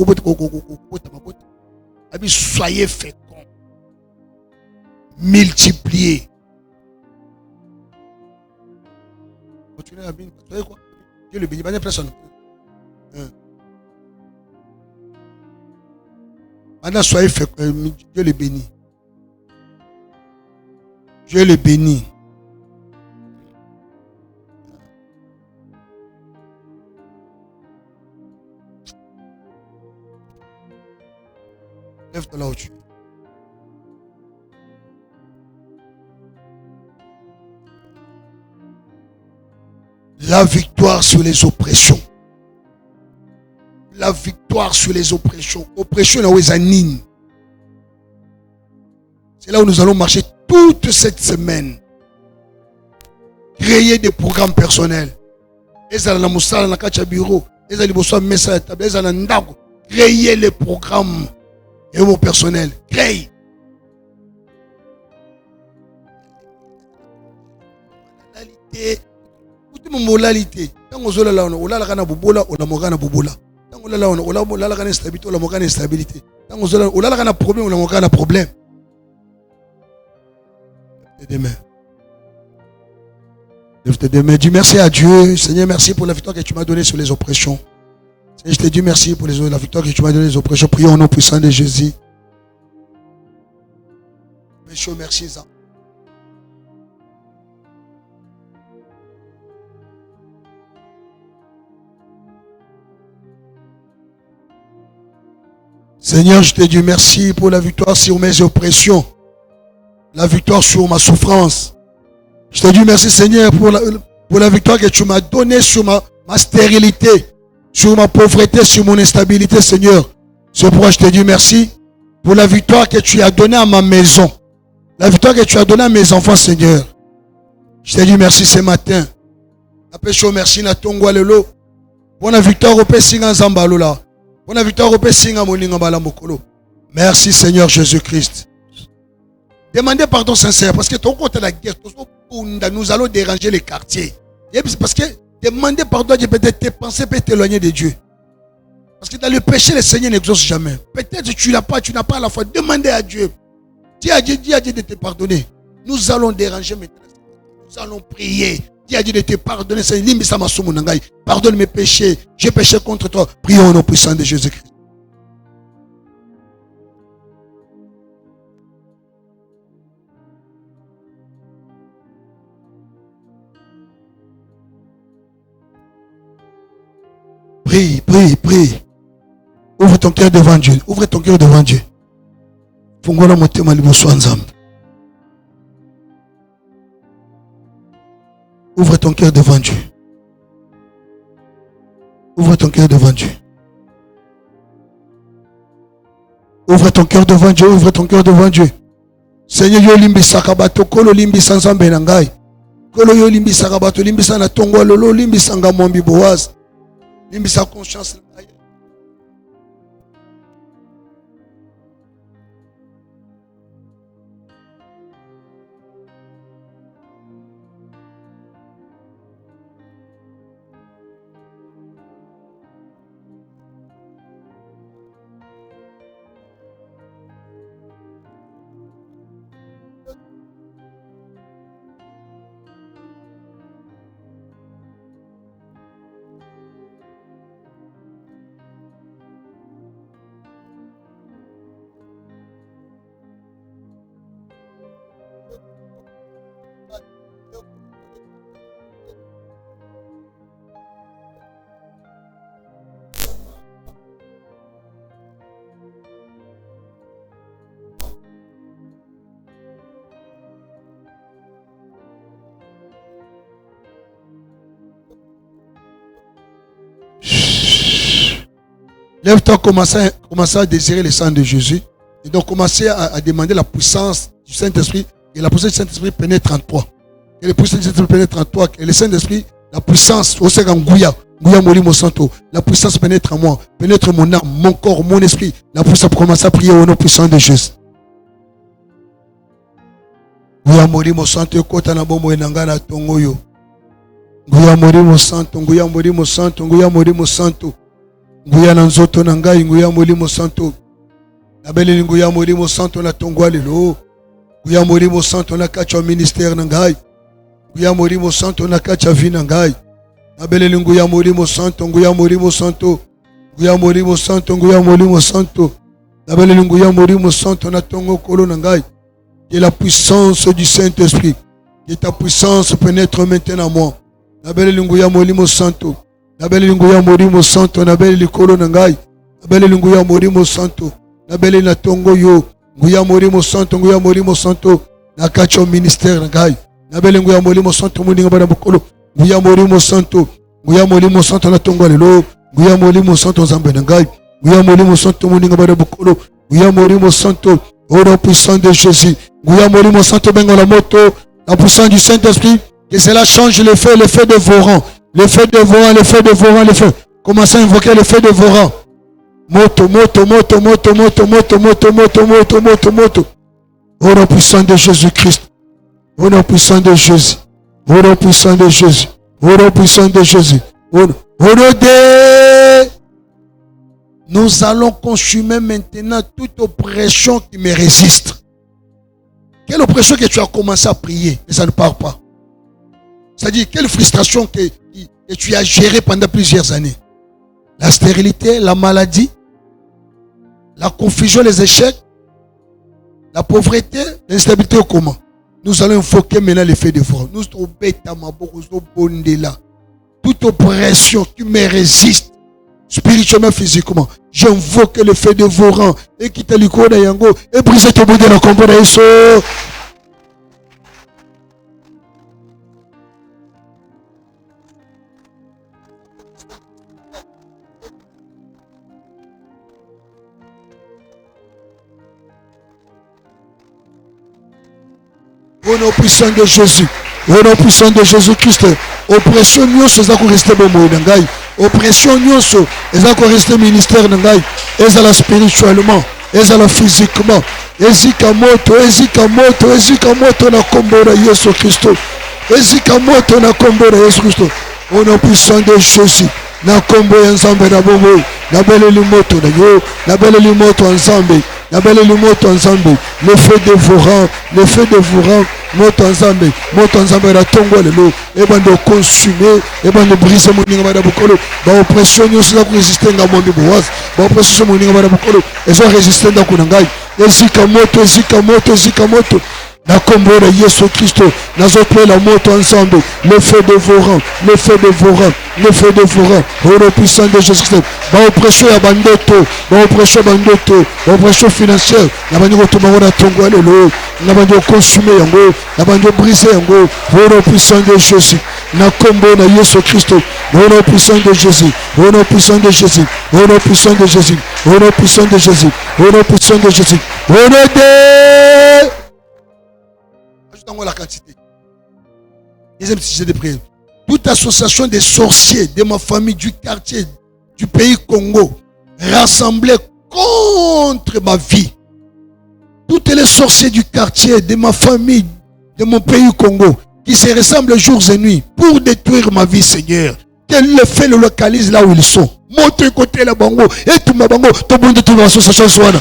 soyez féconds. Multipliez. Continuez à bien. Soyez quoi? Dieu le bénit. Pas de personne. Maintenant, soyez féconds. Dieu le bénit. Dieu le bénit. Lève-toi là où tu es. La victoire sur les oppressions. La victoire sur les oppressions. Oppression là où ils animent. C'est là où nous allons marcher toute cette semaine. Créer des programmes personnels. Créer les programmes et vos personnels. Créer. Moralité. Tant que zola là, on a la gana bobola, on a mogana bobola. Tant que là, on a la gana stabilité, on a mogana instabilité. Tant que zola, on a la gana problème, on a mogana problème. Lève tes deux mains. Dis merci à Dieu. Seigneur, merci pour la victoire que tu m'as donnée sur les oppressions. Seigneur, je te dis merci pour la victoire que tu m'as donnée sur les oppressions. Prions au nom puissant de Jésus. Monsieur, merci ça. Seigneur, je te dis merci pour la victoire sur mes oppressions. La victoire sur ma souffrance. Je te dis merci, Seigneur, pour la victoire que tu m'as donnée sur ma stérilité, sur ma pauvreté, sur mon instabilité, Seigneur. C'est pourquoi je te dis merci pour la victoire que tu as donnée à ma maison. La victoire que tu as donnée à mes enfants, Seigneur. Je te dis merci ce matin. Merci na tongwa lelo. Bonne victoire au Pessinga Zambalola. Bonne victoire au Pessinga Moninga Balamokolo. Merci Seigneur Jésus-Christ. Demandez pardon sincère parce que ton côté la guerre, nous allons déranger les quartiers. Parce que demander pardon, peut-être tes pensées peuvent t'éloigner de Dieu. Parce que dans le péché, le Seigneur n'exauce jamais. Peut-être que tu n'as pas à la foi. Demandez à Dieu. Dis à Dieu de te pardonner. Nous allons déranger maintenant. Nous allons prier. Dis à Dieu de te pardonner. Pardonne mes péchés. J'ai péché contre toi. Prions au nom puissant de Jésus-Christ. Prie, prie, prie. Ouvre ton cœur devant Dieu. Ouvre ton cœur devant Dieu. Fungola motema liboso nzambe. Ouvre ton cœur devant Dieu. Ouvre ton cœur devant Dieu. Ouvre ton cœur devant Dieu. Ouvre ton cœur devant Dieu. Seigneur, yo limbi sakabato kolo limbi sanzambe nangai. Kolo yo limbi sakabato limbi sana tongwa lolo limbi sanga mombi boaz. Limbi sa conscience. Lève-toi, commence à désirer le sang de Jésus. Et donc, commencez à demander la puissance du Saint-Esprit. Et la puissance du Saint-Esprit pénètre en toi. Et la puissance du Saint-Esprit pénètre en toi. Et le Saint-Esprit, la puissance, au sein Ngouya Molimo Santo, la puissance pénètre en moi, pénètre mon âme, mon corps, mon esprit. La puissance pour commencer à prier au nom puissant de Jésus. Ngouya Molimo Santo, Kota na Bomo Enangana Tongoyo. Ngouya Molimo Santo, Ngouya Molimo Santo, Ngouya Molimo Santo. Ngouya Nanzoto Nangai, Ngouya Molimo Santo. Nabeli Ngouya Molimo Santo na Tongwa Lelo. Ngouya Molimo Santo na Kacha ministère Nangai. Ngouya Molimo Santo na Kacha vie Nangai. Nabeli Ngouya Molimo Santo, Ngouya Molimo Santo. Ngouya Molimo Santo, Ngouya Molimo Santo. Nabeli Ngouya Molimo Santo na Tongo Kolo Nangai. Que la puissance du Saint-Esprit, que ta puissance pénètre maintenant en moi. Nabeli Ngouya Molimo Santo. Nabeli Ngouya Molimo Santo, Nabeli Kolo Nangai. Nabeli Ngouya Molimo Santo. Nabeli na Tongo yo. Ngouya Molimo Santo, Ngouya Molimo Santo. Nakacho ministère Nangai. Nabeli Ngouya Molimo Santo, Muninga Bana Bokolo. Ngouya Molimo Santo. Ngouya Molimo Santo na Tongo lelo. Ngouya Molimo Santo Zambe Nangai. Ngouya Molimo Santo, Muninga Bana Bokolo. Ngouya Molimo Santo. Au nom puissant de Jésus. Ngouya Molimo Santo bengo la moto. La puissance du Saint-Esprit. Que cela change le feu dévorant. Le feu dévorant, le feu dévorant, le feu. Commencez à invoquer le feu dévorant. Moto, moto, moto, moto, moto, moto, moto, moto, moto, moto, moto. Au nom puissant de Jésus-Christ. Au nom puissant de Jésus. Au nom puissant de Jésus. Au nom puissant de Jésus. Au nom de... Nous allons consumer maintenant toute oppression qui me résiste. Quelle oppression que tu as commencé à prier et ça ne part pas. C'est-à-dire, quelle frustration que tu as gérée pendant plusieurs années. La stérilité, la maladie, la confusion, les échecs, la pauvreté, l'instabilité au commun. Nous allons invoquer maintenant l'effet de voix. Nous sommes là. Toute oppression qui me résiste, spirituellement, physiquement, j'invoque l'effet de vos rangs. Et quitte l'icône à Yango, et brise ton bout de la combat d'Aïsso. Au nom puissant de Jésus, au nom puissant de Jésus-Christ, oppression nyonso eza ko rester bomoyi na ngai, oppression nyonso eza ko rester ministère na ngai, ezala spirituellement, ezala physiquement, ezika moto, ezika moto, ezika moto na kombo na Yesu Kristo, ezika moto na kombo na Yesu Kristo, au nom puissant de Jésus, na kombo ya Nzambe na bomoyi, na beleli moto na yo, na beleli moto Nzambe. Nabeleli moto Nzambe, le feu dévorant, moto Nzambe la tongo lelo, et bande consumer, et bande briser mon ninga bada bokolo, ba oppression nyonso za résister nga mondi boaz, ba oppression mon ninga bada bokolo, ezo résister nda kunangai, ezika moto, na kombo na Yesu Kristo, nazope la moto ensemble, le feu dévorant, au nom puissant de Jésus-Christ, ba oppression ya bandoto, ba oppression financière, na banyo kotumba na tongo lelo, na banyo consumer yango, na banyo briser yango, au nom puissant de Jésus, na kombo na Yesu Kristo, au nom puissant de Jésus, au nom puissant de Jésus, au nom puissant de Jésus, au nom puissant de Jésus, au nom puissant de Jésus, au nom de... Ajoute-moi la quantité. Deuxième sujet de prière. Toute association des sorciers de ma famille, du quartier, du pays Congo, rassemblés contre ma vie. Toutes les sorciers du quartier, de ma famille, de mon pays Congo, qui se ressemblent jours et nuits pour détruire ma vie, Seigneur. Quel effet le localise là où ils sont. Montre côté la bango, et tout ma bango, tout le monde de l'association soit là.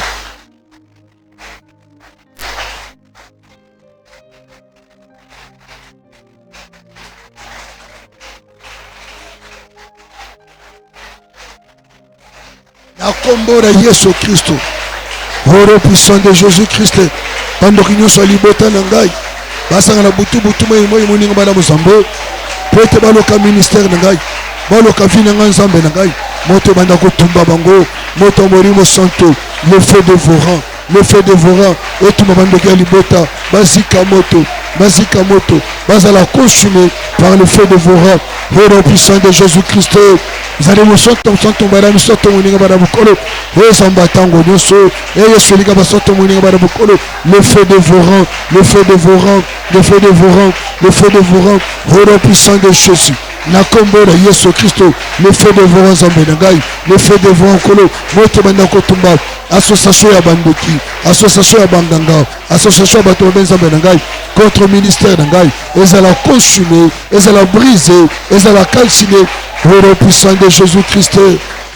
La combo de Yesu Christo, au nom puissant de Jésus-Christ, pendant que nous sommes libérés nangai, basanga na butu moi moninga bana musambo, prête baloka ministère nangai, baloka vina nganzambe nangai, moto banda ko tumba bango, moto morimo santo, le feu dévorant, le feu dévorant. Et tout le monde de Galibota, Basika Moto, Basala consumé par le feu dévorant. Au nom puissant de Jésus-Christ, vous allez me sortir, madame, sortir mon nez, madame Kolo, et Sambatango, et celui qui va sortir mon nez, madame Kolo, le feu dévorant, le feu dévorant, le feu dévorant, le feu dévorant. Au nom puissant de Jésus. Nakombo na Yesu Christo, le feu dévorant Zambenangai, le feu dévorant Kolo, Mote Bandako Tumba, association ya Bandoki, association ya Banganga, association ya Batombe Zambenangai, contre le ministère d'Angai, ils allaient consumer, ils allaient briser, ils allaient calciner, au nom puissant de Jésus-Christ,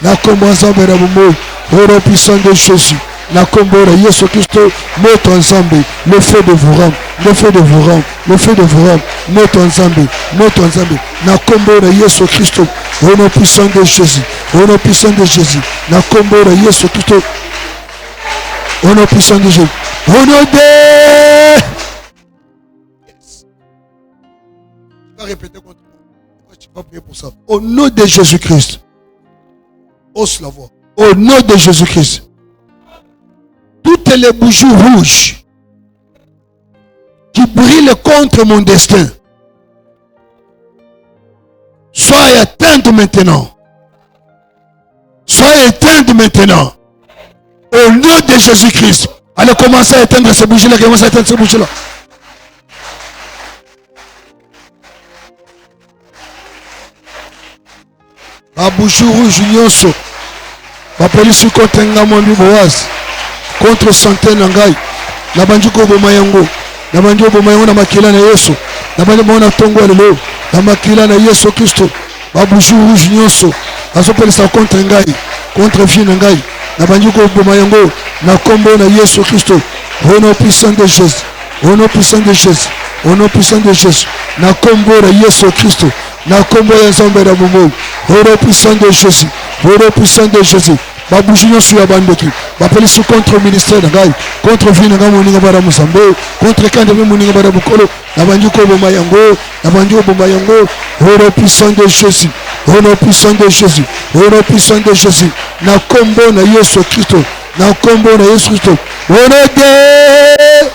Nakombo Zambenangai, au nom puissant de Jésus. Nakombo na Yesu Christo, notre ensemble, le feu dévorant, le feu dévorant, le feu dévorant, notre ensemble, Nakombo na Yesu Christo, au nom puissant de Jésus, au nom puissant de Jésus, Nakombo na Yesu Christo, au nom puissant de Jésus, au nom de... Yes. Tu vas répéter contre moi, tu vas prier pour ça. Au nom de Jésus-Christ, ose la voix, au nom de Jésus-Christ. Toutes les bougies rouges qui brillent contre mon destin, soient éteintes maintenant. Soient éteintes maintenant. Au nom de Jésus-Christ. Allez commencer à éteindre ces bougies-là. Commencez à éteindre ces bougies-là. La bougie rouge, Nyonso. La police contre Ngamondi Boaz. Contre santé Nangai. La banduko Bomayango. La banduko Bomayango na makila na Yesu. La banduko na tongo lelo. La makila na Yesu Christo. La bougie rouge Nyonso. La police contre Ngai. Contre fille Nangai. La banduko Bomayango. Na combo na Yesu Christo. Au nom puissant de Jésus. Au nom puissant de Jésus. Au nom puissant de Jésus. Na combo na Yesu Christo. Na combo ya Nzambe na Bomo. Au nom puissant de Jésus. Au nom puissant de Jésus. Ma bougie sur la bande qui ma police contre le ministère d'Angai, contre Vinanga Moninga Bara Musambe, contre Kandemi Moninga Bara Bukolo, la banduko Bomayango, la banduko Bomayango, au nom puissant de Jésus, au nom puissant de Jésus, au nom puissant de Jésus, na combo na Yesu Christo, na combo na Yesu Christo, au nom de...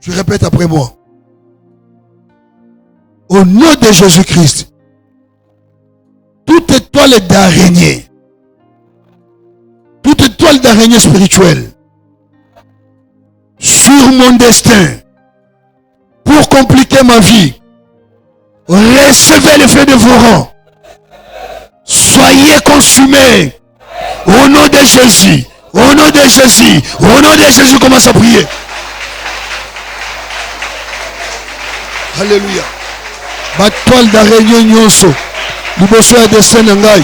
Je répète après moi. Au nom de Jésus-Christ, toute étoile d'araignée, toute étoile d'araignée spirituelle sur mon destin pour compliquer ma vie, recevez le feu dévorant. Soyez consumés au nom de Jésus. Au nom de Jésus. Au nom de Jésus, commence à prier. Alléluia. Ma toile d'araignée nyonso. Liboso ya destin nangai,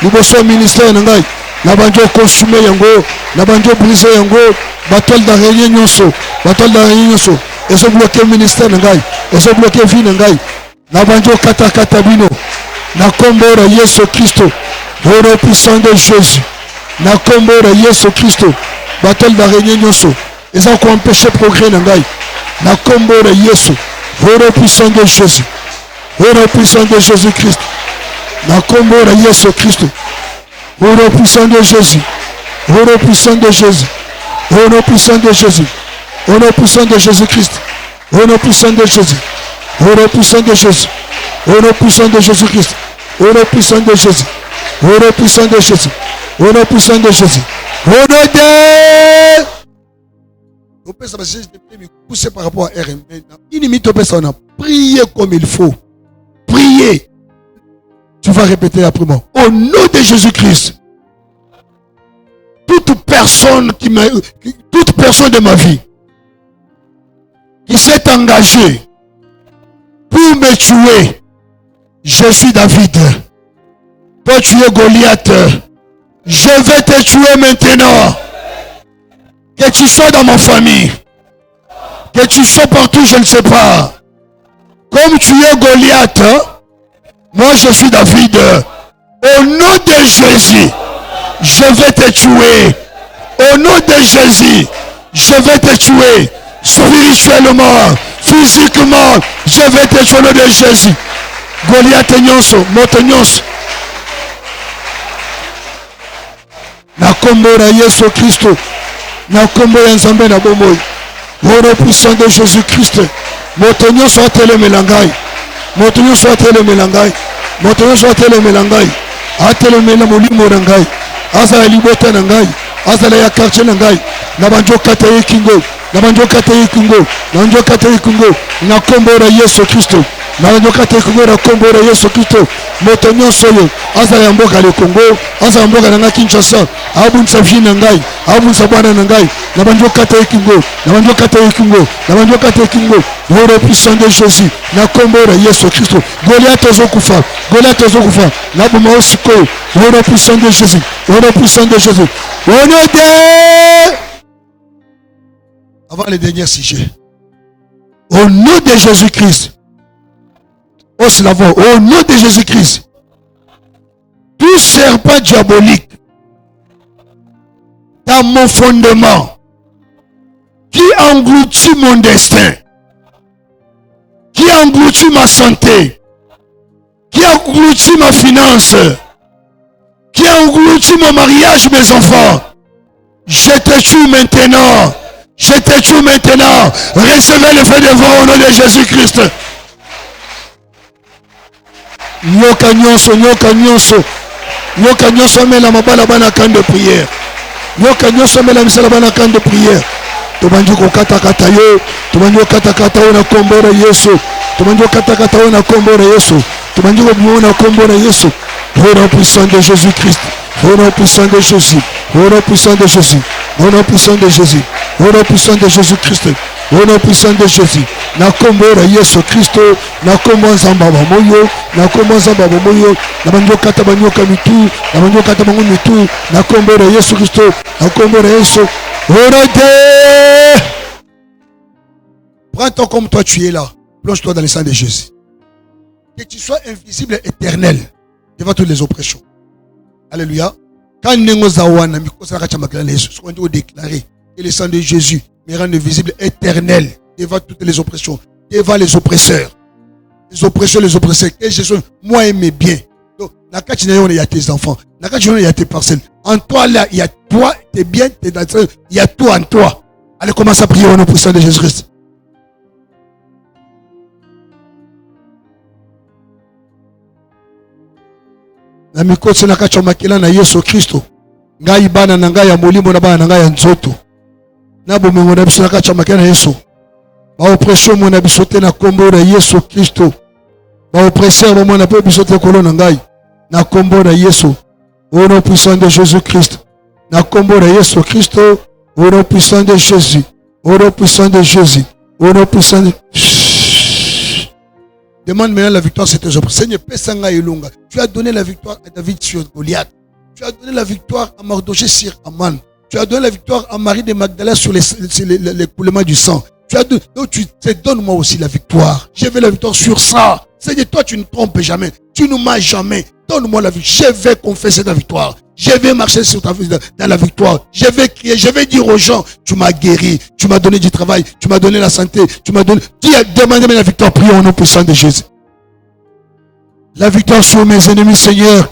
liboso ya ministère nangai, na banjo consumé yango, na banjo brisé yango, batole d'araignée nyonso, batole d'araignée nyonso, ezo bloqué ministère nangai, ezo bloqué vie nangai, na banjo kata bino, na kombo na Yesu Christo, au nom puissant de Jésus, na kombo na Yesu Christo, batole d'araignée nyonso, ezo ko empêcher progrès nangai, na kombo na Yesu, au nom puissant de Jésus, au nom puissant de Jésus-Christ. Na combo na Yesu Christo. Au nom puissant de Jésus. Au nom puissant de Jésus. Au nom puissant de Jésus. Au nom puissant de Jésus-Christ. Au nom puissant de Jésus. Au nom puissant de Jésus. Au nom puissant de Jésus-Christ. Au nom puissant de Jésus. Au nom puissant de Jésus. Au nom puissant de Jésus. Au nom de... On peut pousser par rapport à RM. On a prié comme il faut. Priez. Tu vas répéter après moi. Au nom de Jésus-Christ, toute personne de ma vie qui s'est engagée pour me tuer, je suis David. Toi tu es Goliath. Je vais te tuer maintenant. Que tu sois dans ma famille, que tu sois partout, je ne sais pas. Comme tu es Goliath, moi je suis David. Au nom de Jésus, je vais te tuer. Au nom de Jésus, je vais te tuer. Spirituellement, physiquement, je vais te tuer au nom de Jésus. Goliath nyonso, moto nyonso. Na kombo na Yesu Christo. Na kombo ya Nzambe na bomoi. Au nom puissant de Jésus-Christ. Motonyo soit le melangai. Motonyo soit le melangai. Motonyo soit le melangai. Atele mela molimo nangai. Asa libota nangai. Asa la ya quartier nangai. Na banjo kata yekingo. Na banjo kata yekingo. Na banjo kata yekingo. Na kombo na Yesu Christo. Na banjo kata yekingo na kombo na Yesu Christo. Motonyo soyo. Asa ya mboka le Congo. Asa ya mboka na Kinshasa. Abunsa vina nangai. Abunsa bwana nangai. Na banjo kata yekingo. Na banjo kata yekingo. Na banjo kata yekingo. Au nom puissant de Jésus. Na kombo na Yesu Christo. Goliath ozokufa. Goliath ozokufa. Na boma osiko. Au nom puissant de Jésus. Au nom puissant de Jésus. Au nom de... Avant le dernier sujet. Au nom de Jésus-Christ. Au nom de Jésus-Christ. Tout serpent diabolique dans mon fondement qui engloutit mon destin, qui engloutit ma santé, qui engloutit ma finance, qui engloutit mon mariage, mes enfants, je te tue maintenant. Je te tue maintenant. Recevez le feu de vent au nom de Jésus-Christ. Nyoka nyonso, nyoka nyonso. Nyoka nyonso mela mabala bana kan de prière. Nyoka nyonso mela misala bana kan de prière. Tobanjo ko kata kata yo. Tobanjo kata kata ona kombora Yesu. Tobanjo kata kata ona kombora Yesu. Tobanjo ko biona kombora Yesu. Au nom puissant de Jésus-Christ. Au nom puissant de Jésus. Au nom puissant de Jésus. Au nom puissant de Jésus. Au nom puissant de Jésus-Christ. Au nom puissant de Jésus. Na kombora Yesu Christo. Na kombo nzamba bamoyo. Na kombo nzamba bamoyo. Na banjo kata banyoka mitu. Na banjo kata bango mitu. Na kombora Yesu Christo. Na kombora Yesu. Au nom de... Prends-toi comme toi tu es là. Plonge-toi dans le sang de Jésus. Que tu sois invisible et éternel devant toutes les oppressions. Alléluia. Quand nous avons déclaré que le sang de Jésus me rend visible éternel devant toutes les oppressions, devant les oppresseurs. Les oppressions, les oppresseurs. Que Jésus, moi, aimé bien. Donc, il y a tes enfants. Il y a tes parcelles. En toi, là, il y a toi, t'es bien, t'es dans le... Il y a toi en toi. Allez, commence à prier au nom puissant de Jésus-Christ. Na mikosi na kacha makila na Yesu Kristo ngai bana na ngai ya molimo na bana na ngai ya nzoto na bomengo na biso na kacha makila na Yesu ba oppression mo na biso te na kombo na Yesu Kristo ba oppresseur mo na pe biso te kolona ngai na kombo na Yesu au nom puissant de Jésus-Christ na kombo na Yesu Kristo au nom puissant de Jésus au nom puissant de Jésus au nom puissant de... Demande maintenant la victoire sur tes oppresseurs. Seigneur, Pesanga et Lunga. Tu as donné la victoire à David sur Goliath. Tu as donné la victoire à Mardoché sur Aman. Tu as donné la victoire à Marie de Magdala sur l'écoulement du sang. Tu as donné, donc tu donnes-moi aussi la victoire. Je veux la victoire sur ça. Seigneur, toi tu ne trompes jamais. Tu ne m'as jamais. Donne-moi la victoire. Je vais confesser ta victoire. Je vais marcher sur dans la victoire. Je vais crier, je vais dire aux gens, tu m'as guéri, tu m'as donné du travail, tu m'as donné la santé, tu m'as donné... Qui a demandé la victoire? Prions au nom puissant de Jésus. La victoire sur mes ennemis, Seigneur.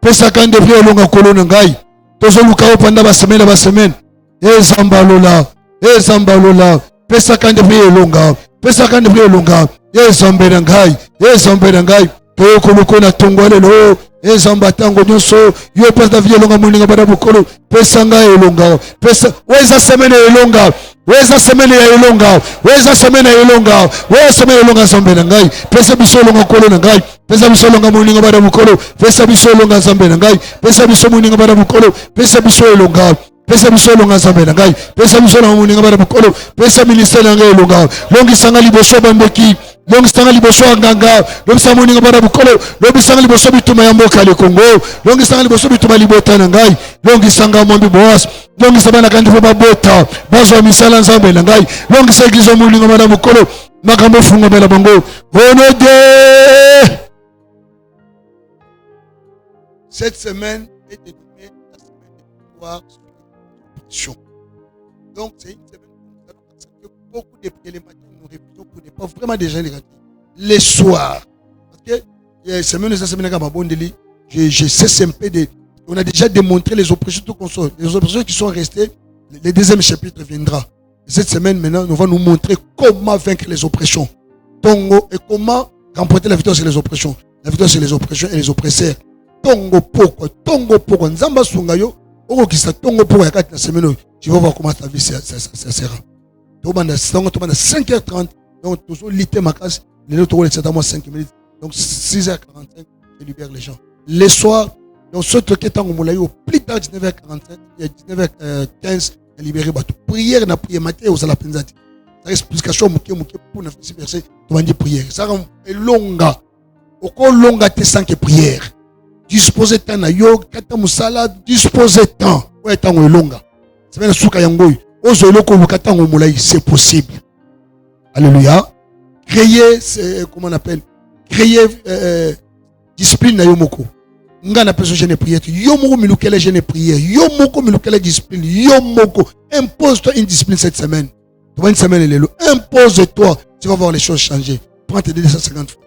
Pesa quand de prier longa kolona ngai. Tozo lukao panda ba semaine. Ezambalola. Pesa quand de prier longa. Pesa quand de prier longa. Ezambera ngai. Toyo koloko na tongwale lo. Ezamba tango nyonso yo pesa vie longa muninga bada bukolo pesa nga elonga pesa weza semaine elonga weza semaine elonga zambe na ngai pesa biso longa kolo na ngai pesa biso longa muninga bada bukolo pesa biso longa zambe na ngai pesa biso muninga bada bukolo pesa biso elonga pesa biso longa zambe na ngai pesa biso longa muninga bada bukolo pesa ministère na ngai elonga longi sanga liboso bamboki longi sanga liboso nganga longi sanga muninga bada bukolo longi sanga liboso bituma ya mboka le Congo longi sanga liboso bituma libota na ngai longi sanga mombi boas longi sabana kandi fo babota bazo misala nzambe na ngai longi sa église muninga bada bukolo makambo fungo bela bango onode. Cette semaine est dénommée la semaine de victoire sur l'oppression. Donc c'est une semaine où nous allons accepter beaucoup de prières les matins, nous répétons pour ne pas vraiment déjà les soirs. Parce que la semaine de cette semaine, j'ai cessé un peu de On a déjà démontré les oppressions tout qu'on sort. Les oppressions qui sont restées, le deuxième chapitre viendra. Et cette semaine, maintenant, nous allons nous montrer comment vaincre les oppressions. Tongo, et comment remporter la victoire sur les oppressions. La victoire sur les oppressions et les oppresseurs. Tongo poko, Nzamba sungayo, oko kisa tongo poko yakati la semaine. Tu vas voir comment ta vie sera. Donc, 5h30, donc, toujours lité ma casse. Les autres, c'est à moi 5 minutes. Donc, 6h45, je libère les gens. Les soirs, donc, ce truc est en moulayo, plus tard, 19h45, 19h15, libéré bateau. Prière, na prière, matin, aux alapenzati. Ça explication, mouké, pour ne faire verset, tu vas dire prière. Ça rend longa. Oko longa te sans que prière. Disposer temps na yo, kata musala, disposer temps. Ouais, temps longa. C'est bien le souka yangoy. Ozo loko lukata ngomulai, c'est possible. Alléluia. Créer, comment on appelle? Créer discipline na yo moko. Nga na personne jeune prière. Yo moko milukele jeune prière. Yo moko milukele discipline. Yo moko. Impose-toi une discipline cette semaine. Tu vois une semaine et impose-toi. Tu vas voir les choses changer. Prends tes 250 francs.